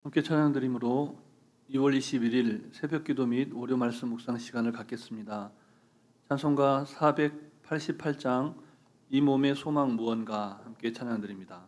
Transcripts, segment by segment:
함께 찬양드림으로 2월 21일 새벽기도 및 월요 말씀 묵상 시간을 갖겠습니다. 찬송가 488장 이 몸의 소망 무언가 함께 찬양드립니다.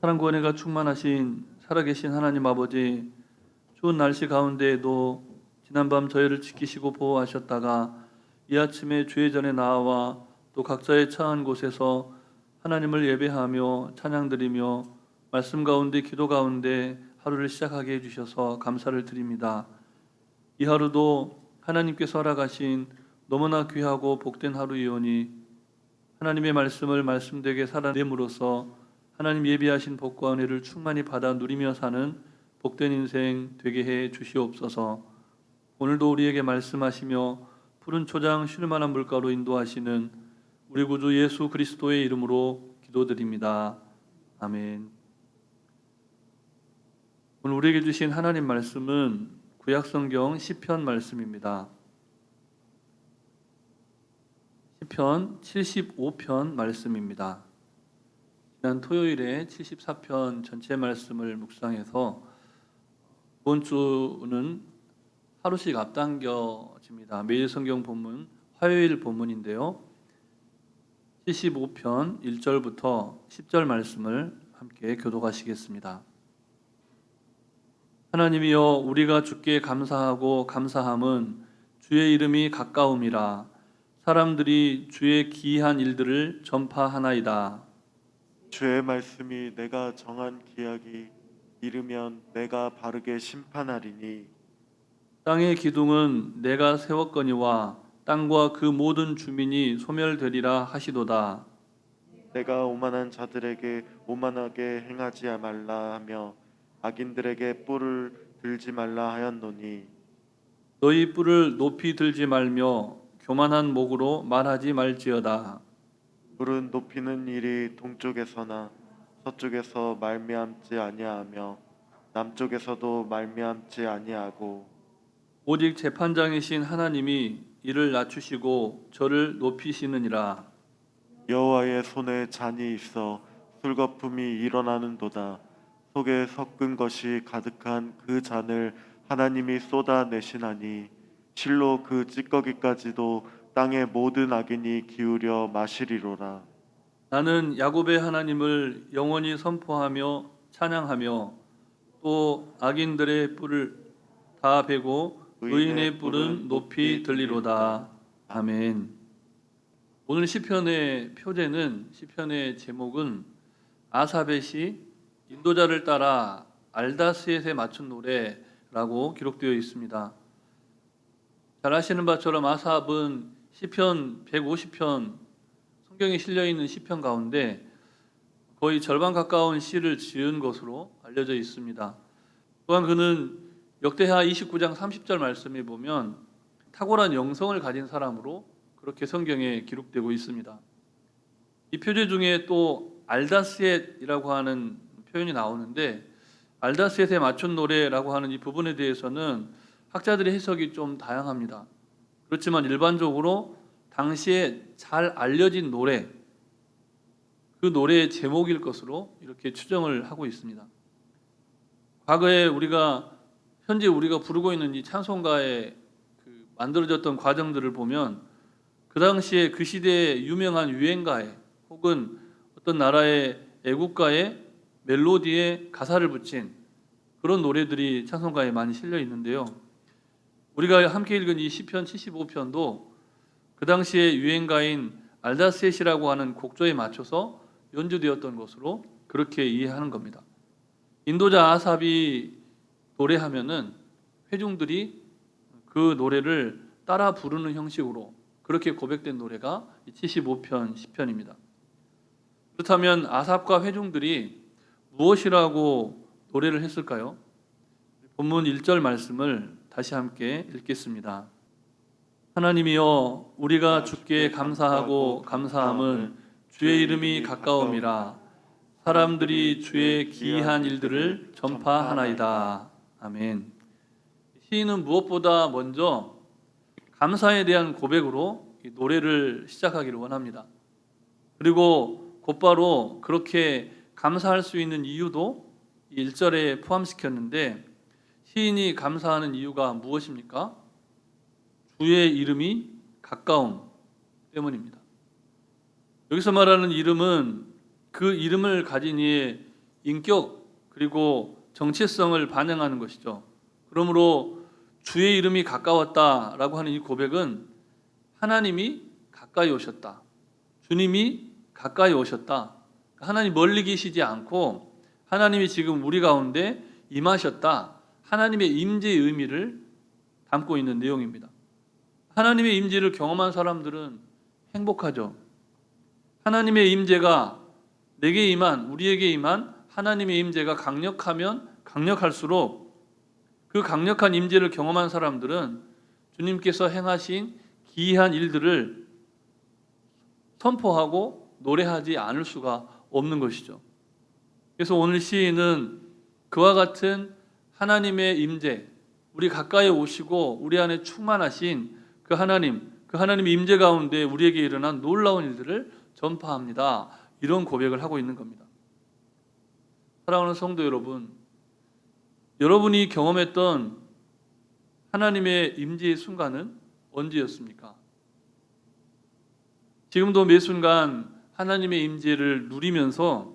사랑과 은혜가 충만하신 살아계신 하나님 아버지, 추운 날씨 가운데에도 지난밤 저희를 지키시고 보호하셨다가 이 아침에 주의 전에 나와 또 각자의 처한 곳에서 하나님을 예배하며 찬양드리며 말씀 가운데 기도 가운데 하루를 시작하게 해주셔서 감사를 드립니다. 이 하루도 하나님께서 허락하신 너무나 귀하고 복된 하루이오니 하나님의 말씀을 말씀되게 살아냄으로써 하나님 예비하신 복과 은혜를 충만히 받아 누리며 사는 복된 인생 되게 해 주시옵소서. 오늘도 우리에게 말씀하시며 푸른 초장 쉴 만한 물가로 인도하시는 우리 구주 예수 그리스도의 이름으로 기도드립니다. 아멘. 오늘 우리에게 주신 하나님 말씀은 구약성경 시편 말씀입니다. 시편 75편 말씀입니다. 지난 토요일에 74편 전체 말씀을 묵상해서 이번 주는 하루씩 앞당겨집니다. 매일 성경 본문 화요일 본문인데요. 75편 1절부터 10절 말씀을 함께 교독하시겠습니다. 하나님이여, 우리가 주께 감사하고 감사함은 주의 이름이 가까움이라. 사람들이 주의 기이한 일들을 전파하나이다. 주의 말씀이 내가 정한 기약이 이르면 내가 바르게 심판하리니 땅의 기둥은 내가 세웠거니와 땅과 그 모든 주민이 소멸되리라 하시도다. 내가 오만한 자들에게 오만하게 행하지 말라 하며 악인들에게 뿔을 들지 말라 하였노니 너희 뿔을 높이 들지 말며 교만한 목으로 말하지 말지어다. 뿔은 높이는 일이 동쪽에서나 서쪽에서 말미암지 아니하며 남쪽에서도 말미암지 아니하고 오직 재판장이신 하나님이 이를 낮추시고 저를 높이시느니라. 여호와의 손에 잔이 있어 술거품이 일어나는도다. 속에 섞은 것이 가득한 그 잔을 하나님이 쏟아내시나니 실로 그 찌꺼기까지도 땅의 모든 악인이 기울여 마시리로라. 나는 야곱의 하나님을 영원히 선포하며 찬양하며 또 악인들의 뿔을 다 베고 의인의 뿔은 높이 들리로다. 아멘. 오늘 시편의 표제는, 시편의 제목은 아삽의 시 인도자를 따라 알다스옅에 맞춘 노래라고 기록되어 있습니다. 잘 아시는 바처럼 아삽은 시편 150편, 성경에 실려 있는 시편 가운데 거의 절반 가까운 시를 지은 것으로 알려져 있습니다. 또한 그는 역대하 29장 30절 말씀에 보면 탁월한 영성을 가진 사람으로 그렇게 성경에 기록되고 있습니다. 이 표제 중에 또 알다스옅이라고 하는 표현이 나오는데, 알다스옅에 맞춘 노래라고 하는 이 부분에 대해서는 학자들의 해석이 좀 다양합니다. 그렇지만 일반적으로 당시에 잘 알려진 노래, 그 노래의 제목일 것으로 이렇게 추정을 하고 있습니다. 과거에 현재 우리가 부르고 있는 이 찬송가의 만들어졌던 과정들을 보면 그 당시에 그 시대의 유명한 유행가에 혹은 어떤 나라의 애국가의 멜로디에 가사를 붙인 그런 노래들이 찬송가에 많이 실려 있는데요. 우리가 함께 읽은 이 시편 75편도 그 당시의 유행가인 알다스옅이라고 하는 곡조에 맞춰서 연주되었던 것으로 그렇게 이해하는 겁니다. 인도자 아삽이 노래하면은 회중들이 그 노래를 따라 부르는 형식으로 그렇게 고백된 노래가 75편 시편입니다. 그렇다면 아삽과 회중들이 무엇이라고 노래를 했을까요? 본문 1절 말씀을 다시 함께 읽겠습니다. 하나님이여, 우리가 주께 감사하고 감사함은 주의 이름이 가까움이라. 사람들이 주의 기이한 일들을 전파하나이다. 아멘. 시인은 무엇보다 먼저 감사에 대한 고백으로 이 노래를 시작하기를 원합니다. 그리고 곧바로 그렇게 감사할 수 있는 이유도 1절에 포함시켰는데, 시인이 감사하는 이유가 무엇입니까? 주의 이름이 가까움 때문입니다. 여기서 말하는 이름은 그 이름을 가진 이의 인격 그리고 정체성을 반영하는 것이죠. 그러므로 주의 이름이 가까웠다라고 하는 이 고백은 하나님이 가까이 오셨다, 주님이 가까이 오셨다, 하나님 멀리 계시지 않고 하나님이 지금 우리 가운데 임하셨다, 하나님의 임재의 의미를 담고 있는 내용입니다. 하나님의 임재를 경험한 사람들은 행복하죠. 하나님의 임재가 내게 임한, 우리에게 임한 하나님의 임재가 강력하면 강력할수록 그 강력한 임재를 경험한 사람들은 주님께서 행하신 기이한 일들을 선포하고 노래하지 않을 수가 없는 것이죠. 그래서 오늘 시인은 그와 같은 하나님의 임재, 우리 가까이 오시고 우리 안에 충만하신 그 하나님의 임재 가운데 우리에게 일어난 놀라운 일들을 전파합니다. 이런 고백을 하고 있는 겁니다. 사랑하는 성도 여러분, 여러분이 경험했던 하나님의 임재의 순간은 언제였습니까? 지금도 매 순간 하나님의 임재를 누리면서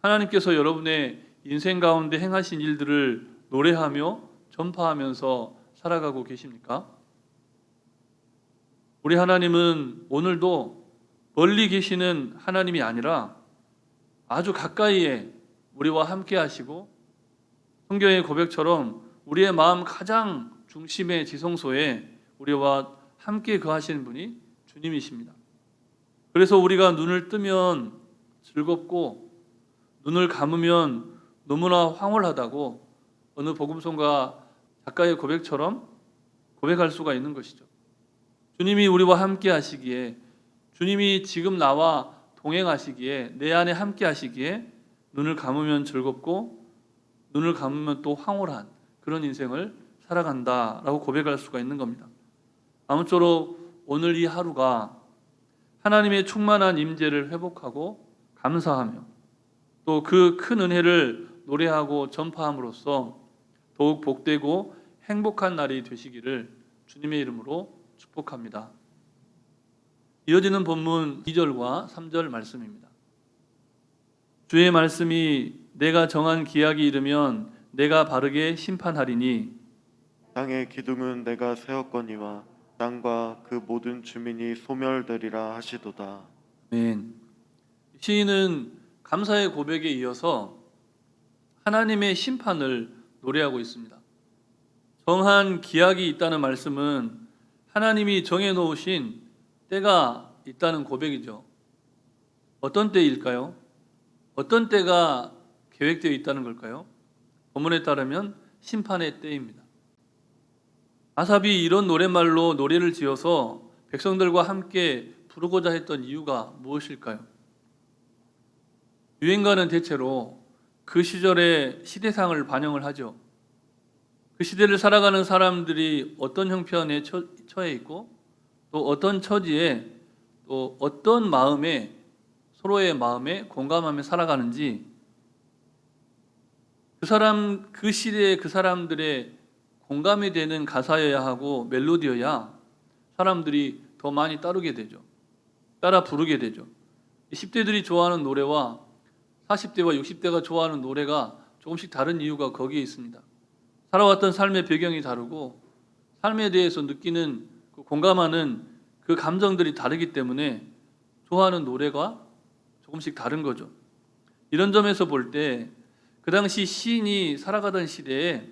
하나님께서 여러분의 인생 가운데 행하신 일들을 노래하며 전파하면서 살아가고 계십니까? 우리 하나님은 오늘도 멀리 계시는 하나님이 아니라 아주 가까이에 우리와 함께 하시고, 성경의 고백처럼 우리의 마음 가장 중심의 지성소에 우리와 함께 거하시는 분이 주님이십니다. 그래서 우리가 눈을 뜨면 즐겁고 눈을 감으면 너무나 황홀하다고 어느 복음성가 작가의 고백처럼 고백할 수가 있는 것이죠. 주님이 우리와 함께 하시기에, 주님이 지금 나와 동행하시기에, 내 안에 함께 하시기에 눈을 감으면 즐겁고 눈을 감으면 또 황홀한 그런 인생을 살아간다라고 고백할 수가 있는 겁니다. 아무쪼록 오늘 이 하루가 하나님의 충만한 임재를 회복하고 감사하며 또 그 큰 은혜를 노래하고 전파함으로써 더욱 복되고 행복한 날이 되시기를 주님의 이름으로 축복합니다. 이어지는 본문 2절과 3절 말씀입니다. 주의 말씀이 내가 정한 기약이 이르면 내가 바르게 심판하리니 땅의 기둥은 내가 세웠거니와 땅과 그 모든 주민이 소멸되리라 하시도다. 아멘. 시인은 감사의 고백에 이어서 하나님의 심판을 노래하고 있습니다. 정한 기약이 있다는 말씀은 하나님이 정해놓으신 때가 있다는 고백이죠. 어떤 때일까요? 어떤 때가 계획되어 있다는 걸까요? 본문에 따르면 심판의 때입니다. 아삽이 이런 노랫말로 노래를 지어서 백성들과 함께 부르고자 했던 이유가 무엇일까요? 유행가는 대체로 그 시절의 시대상을 반영을 하죠. 그 시대를 살아가는 사람들이 어떤 형편에 처해 있고 또 어떤 처지에 또 어떤 마음에 서로의 마음에 공감하며 살아가는지 그 시대의 그 사람들의 공감이 되는 가사여야 하고 멜로디여야 사람들이 더 많이 따르게 되죠. 따라 부르게 되죠. 10대들이 좋아하는 노래와 40대와 60대가 좋아하는 노래가 조금씩 다른 이유가 거기에 있습니다. 살아왔던 삶의 배경이 다르고 삶에 대해서 느끼는 공감하는 그 감정들이 다르기 때문에 좋아하는 노래가 조금씩 다른 거죠. 이런 점에서 볼 때 그 당시 시인이 살아가던 시대에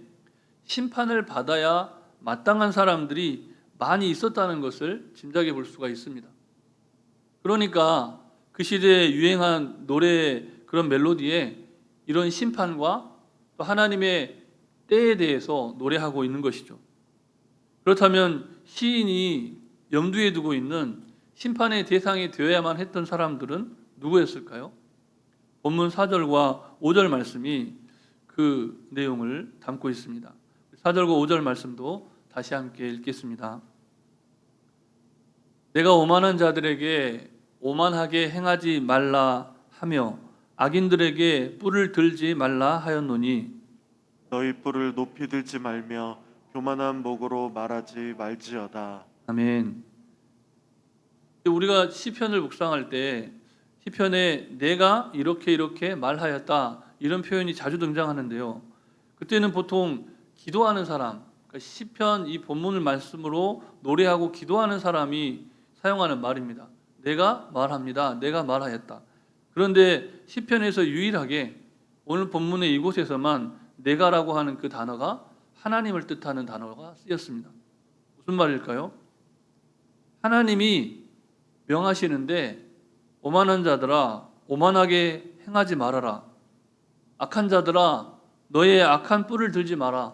심판을 받아야 마땅한 사람들이 많이 있었다는 것을 짐작해 볼 수가 있습니다. 그러니까 그 시대에 유행한 노래의 그런 멜로디에 이런 심판과 또 하나님의 때에 대해서 노래하고 있는 것이죠. 그렇다면 시인이 염두에 두고 있는 심판의 대상이 되어야만 했던 사람들은 누구였을까요? 본문 4절과 5절 말씀이 그 내용을 담고 있습니다. 4절과 5절 말씀도 다시 함께 읽겠습니다. 내가 오만한 자들에게 오만하게 행하지 말라 하며 악인들에게 뿔을 들지 말라 하였노니 너희 뿔을 높이 들지 말며 교만한 목으로 말하지 말지어다. 아멘. 우리가 시편을 묵상할 때 시편에 내가 이렇게 말하였다 이런 표현이 자주 등장하는데요. 그때는 보통 기도하는 사람, 그러니까 시편 이 본문을 말씀으로 노래하고 기도하는 사람이 사용하는 말입니다. 내가 말합니다. 내가 말하였다. 그런데 시편에서 유일하게 오늘 본문의 이곳에서만 내가라고 하는 그 단어가 하나님을 뜻하는 단어가 쓰였습니다. 무슨 말일까요? 하나님이 명하시는데 오만한 자들아 오만하게 행하지 말아라. 악한 자들아 너의 악한 뿔을 들지 마라.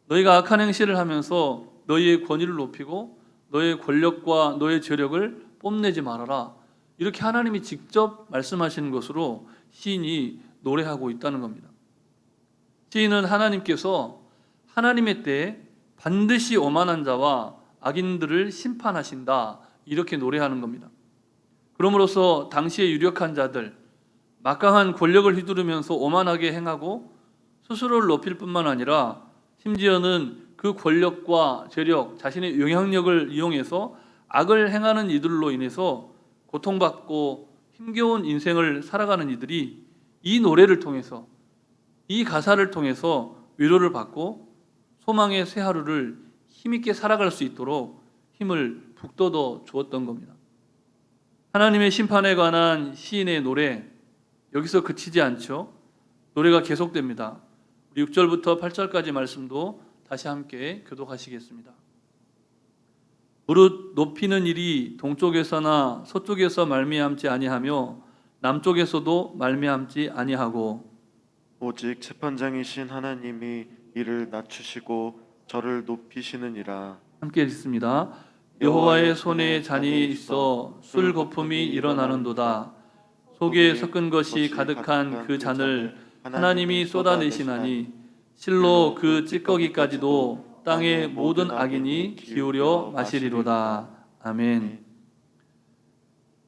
너희가 악한 행실을 하면서 너희의 권위를 높이고 너의 권력과 너의 재력을 뽐내지 말아라. 이렇게 하나님이 직접 말씀하시는 것으로 시인이 노래하고 있다는 겁니다. 시인은 하나님께서 하나님의 때에 반드시 오만한 자와 악인들을 심판하신다 이렇게 노래하는 겁니다. 그러므로서 당시의 유력한 자들, 막강한 권력을 휘두르면서 오만하게 행하고 스스로를 높일 뿐만 아니라 심지어는 그 권력과 재력, 자신의 영향력을 이용해서 악을 행하는 이들로 인해서 고통받고 힘겨운 인생을 살아가는 이들이 이 노래를 통해서 이 가사를 통해서 위로를 받고 소망의 새 하루를 힘있게 살아갈 수 있도록 힘을 북돋워 주었던 겁니다. 하나님의 심판에 관한 시인의 노래 여기서 그치지 않죠. 노래가 계속됩니다. 우리 6절부터 8절까지 말씀도 다시 함께 교독하시겠습니다. 무릇 높이는 일이 동쪽에서나 서쪽에서 말미암지 아니하며 남쪽에서도 말미암지 아니하고 오직 재판장이신 하나님이 이를 낮추시고 저를 높이시느니라. 함께 읽습니다. 여호와의 손에 잔이 있어 술 거품이 일어나는도다. 속에 섞은 것이 가득한 그 잔을 하나님이 쏟아내시나니 실로 그 찌꺼기까지도 땅의 모든 악인이 기울여 마시리로다. 아멘.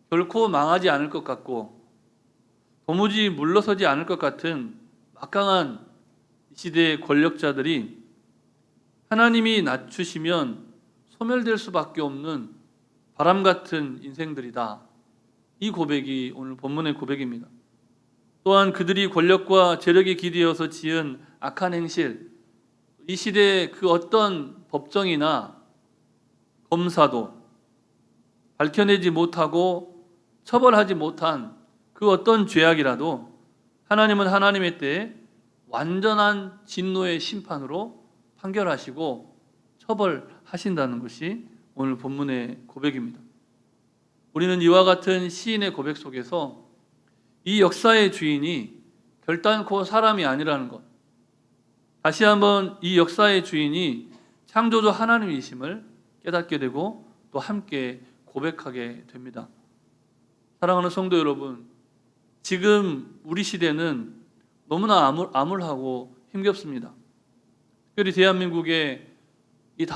결코 망하지 않을 것 같고 도무지 물러서지 않을 것 같은 막강한 이 시대의 권력자들이 하나님이 낮추시면 소멸될 수밖에 없는 바람 같은 인생들이다. 이 고백이 오늘 본문의 고백입니다. 또한 그들이 권력과 재력에 기대어서 지은 악한 행실, 이 시대의 그 어떤 법정이나 검사도 밝혀내지 못하고 처벌하지 못한 그 어떤 죄악이라도 하나님은 하나님의 때에 완전한 진노의 심판으로 판결하시고 처벌하신다는 것이 오늘 본문의 고백입니다. 우리는 이와 같은 시인의 고백 속에서 이 역사의 주인이 결단코 사람이 아니라는 것, 다시 한번 이 역사의 주인이 창조주 하나님이심을 깨닫게 되고 또 함께 고백하게 됩니다. 사랑하는 성도 여러분, 지금 우리 시대는 너무나 암울하고 힘겹습니다. 특별히 대한민국의 이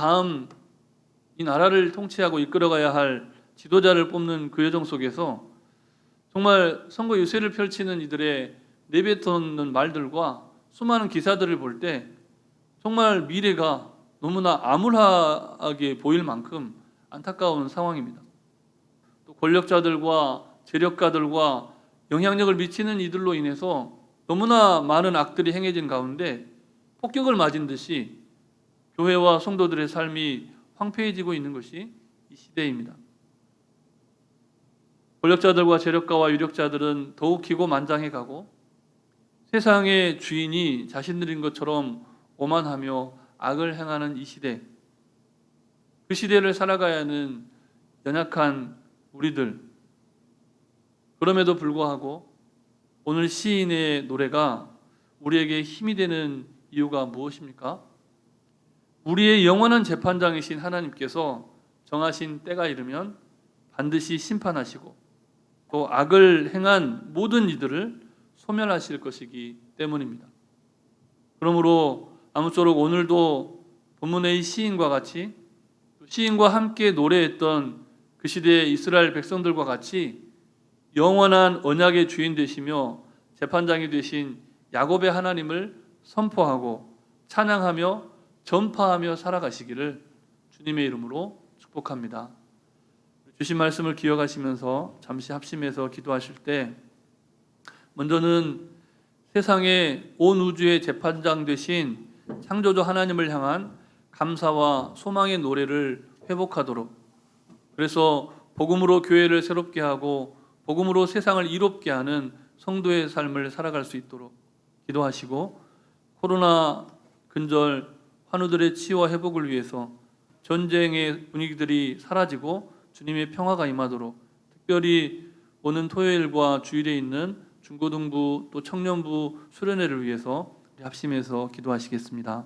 나라를 통치하고 이끌어가야 할 지도자를 뽑는 그 여정 속에서 정말 선거 유세를 펼치는 이들의 내뱉는 말들과 수많은 기사들을 볼 때 정말 미래가 너무나 암울하게 보일 만큼 안타까운 상황입니다. 또 권력자들과 재력가들과 영향력을 미치는 이들로 인해서 너무나 많은 악들이 행해진 가운데 폭격을 맞은 듯이 교회와 성도들의 삶이 황폐해지고 있는 것이 이 시대입니다. 권력자들과 재력가와 유력자들은 더욱 기고만장해 가고 세상의 주인이 자신들인 것처럼 오만하며 악을 행하는 이 시대, 그 시대를 살아가야 하는 연약한 우리들, 그럼에도 불구하고 오늘 시인의 노래가 우리에게 힘이 되는 이유가 무엇입니까? 우리의 영원한 재판장이신 하나님께서 정하신 때가 이르면 반드시 심판하시고 또 악을 행한 모든 이들을 소멸하실 것이기 때문입니다. 그러므로 아무쪼록 오늘도 본문의 이 시인과 같이 시인과 함께 노래했던 그 시대의 이스라엘 백성들과 같이 영원한 언약의 주인 되시며 재판장이 되신 야곱의 하나님을 선포하고 찬양하며 전파하며 살아가시기를 주님의 이름으로 축복합니다. 주신 말씀을 기억하시면서 잠시 합심해서 기도하실 때 먼저는 세상의 온 우주의 재판장 되신 창조주 하나님을 향한 감사와 소망의 노래를 회복하도록, 그래서 복음으로 교회를 새롭게 하고 복음으로 세상을 이롭게 하는 성도의 삶을 살아갈 수 있도록 기도하시고, 코로나 근절 환우들의 치유와 회복을 위해서 전쟁의 분위기들이 사라지고 주님의 평화가 임하도록, 특별히 오는 토요일과 주일에 있는 중고등부 또 청년부 수련회를 위해서 우리 합심해서 기도하시겠습니다.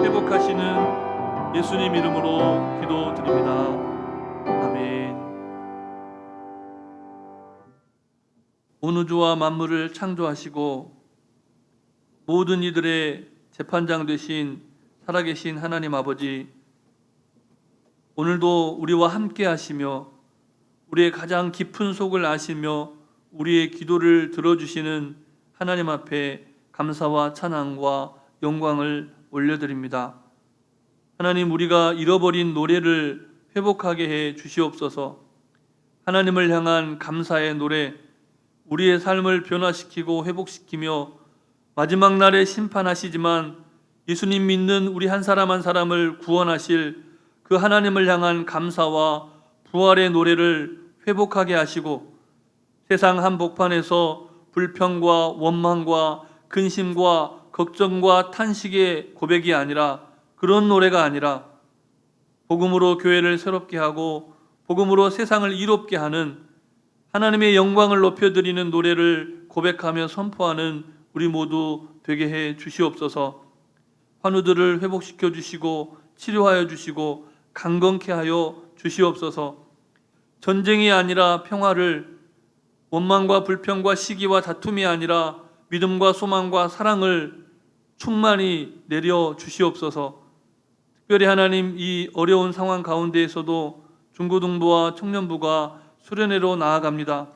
회복하시는 예수님 이름으로 기도드립니다. 아멘. 온 우주와 만물을 창조하시고 모든 이들의 재판장 되신 살아계신 하나님 아버지, 오늘도 우리와 함께 하시며 우리의 가장 깊은 속을 아시며 우리의 기도를 들어주시는 하나님 앞에 감사와 찬양과 영광을 올려드립니다. 하나님, 우리가 잃어버린 노래를 회복하게 해 주시옵소서. 하나님을 향한 감사의 노래, 우리의 삶을 변화시키고 회복시키며 마지막 날에 심판하시지만 예수님 믿는 우리 한 사람 한 사람을 구원하실 그 하나님을 향한 감사와 부활의 노래를 회복하게 하시고 세상 한복판에서 불평과 원망과 근심과 걱정과 탄식의 고백이 아니라, 그런 노래가 아니라 복음으로 교회를 새롭게 하고 복음으로 세상을 이롭게 하는 하나님의 영광을 높여드리는 노래를 고백하며 선포하는 우리 모두 되게 해 주시옵소서. 환우들을 회복시켜 주시고 치료하여 주시고 강건케 하여 주시옵소서. 전쟁이 아니라 평화를, 원망과 불평과 시기와 다툼이 아니라 믿음과 소망과 사랑을 충만히 내려 주시옵소서. 특별히 하나님, 이 어려운 상황 가운데에서도 중고등부와 청년부가 수련회로 나아갑니다.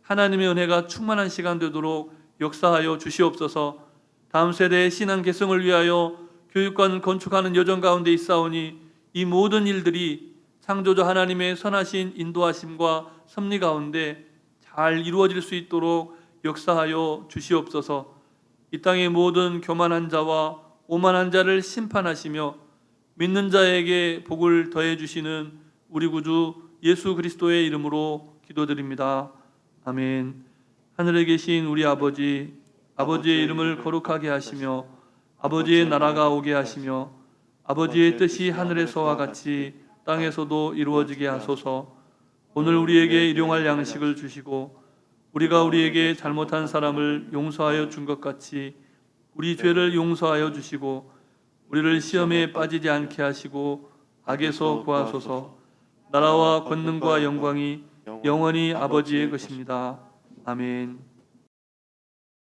하나님의 은혜가 충만한 시간 되도록 역사하여 주시옵소서. 다음 세대의 신앙 개성을 위하여 교육관 건축하는 여정 가운데 있사오니 이 모든 일들이 창조주 하나님의 선하신 인도하심과 섭리 가운데 잘 이루어질 수 있도록 역사하여 주시옵소서. 이 땅의 모든 교만한 자와 오만한 자를 심판하시며 믿는 자에게 복을 더해 주시는 우리 구주 예수 그리스도의 이름으로 기도드립니다. 아멘. 하늘에 계신 우리 아버지, 아버지의 이름을 거룩하게 하시며 아버지의 나라가 오게 하시며 아버지의 뜻이 하늘에서와 같이 땅에서도 이루어지게 하소서. 오늘 우리에게 일용할 양식을 주시고 우리가 우리에게 잘못한 사람을 용서하여 준 것 같이 우리 죄를 용서하여 주시고 우리를 시험에 빠지지 않게 하시고 악에서 구하소서. 나라와 권능과 영광이 영원히 아버지의 것입니다. 아멘.